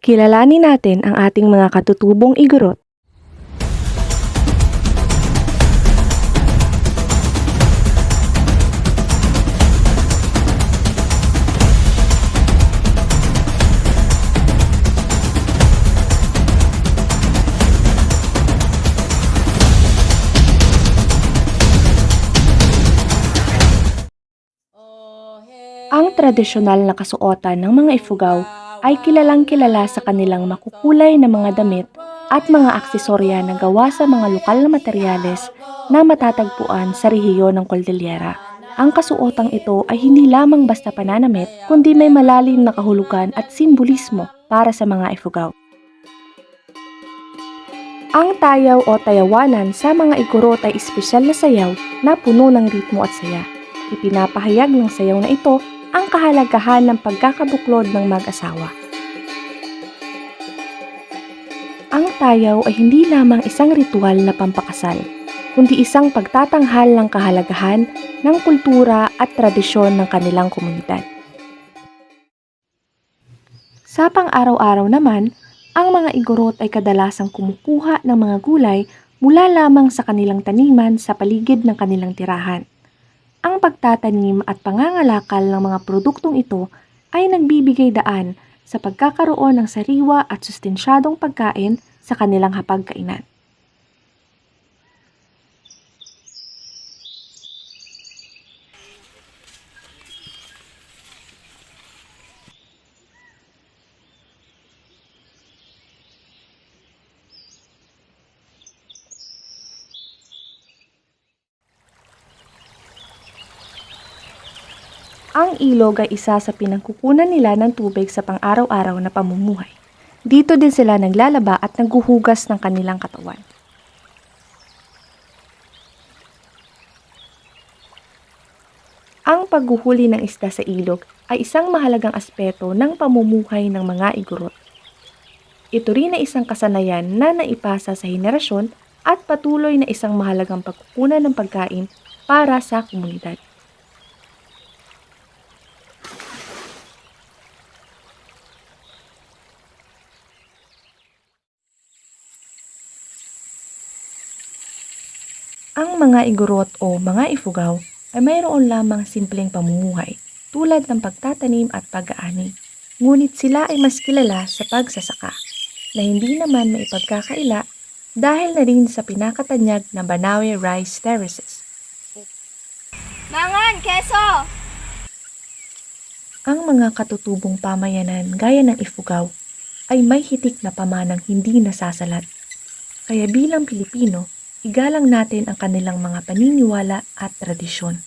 Kilalanin natin ang ating mga katutubong igorot. Ang tradisyonal na kasuotan ng mga Ifugao ay kilalang-kilala sa kanilang makukulay na mga damit at mga aksesorya na gawa sa mga lokal na materyales na matatagpuan sa rehiyon ng Cordillera. Ang kasuotang ito ay hindi lamang basta pananamit, kundi may malalim na kahulugan at simbolismo para sa mga Ifugao. Ang tayaw o tayawanan sa mga igorot ay espesyal na sayaw na puno ng ritmo at saya. Ipinapahayag ng sayaw na ito ang kahalagahan ng pagkakabuklod ng mag-asawa. Ang tayaw ay hindi lamang isang ritual na pampakasal, kundi isang pagtatanghal ng kahalagahan ng kultura at tradisyon ng kanilang komunidad. Sa pang-araw-araw naman, ang mga igorot ay kadalasang kumukuha ng mga gulay mula lamang sa kanilang taniman sa paligid ng kanilang tirahan. Ang pagtatanim at pangangalakal ng mga produktong ito ay nagbibigay daan sa pagkakaroon ng sariwa at sustensyadong pagkain sa kanilang hapagkainan. Ang ilog ay isa sa pinangkukunan nila ng tubig sa pang-araw-araw na pamumuhay. Dito din sila naglalaba at naghuhugas ng kanilang katawan. Ang paghuhuli ng isda sa ilog ay isang mahalagang aspeto ng pamumuhay ng mga igorot. Ito rin ay isang kasanayan na naipasa sa henerasyon at patuloy na isang mahalagang pagkukunan ng pagkain para sa komunidad. Ang mga igorot o mga Ifugao ay mayroon lamang simpleng pamumuhay tulad ng pagtatanim at pag-aani. Ngunit sila ay mas kilala sa pagsasaka na hindi naman maipagkakaila dahil na rin sa pinakatanyag na Banawe Rice Terraces. Mangan, keso! Ang mga katutubong pamayanan gaya ng Ifugao ay may hitik na pamanang hindi nasasalat. Kaya bilang Pilipino, igalang natin ang kanilang mga paniniwala at tradisyon.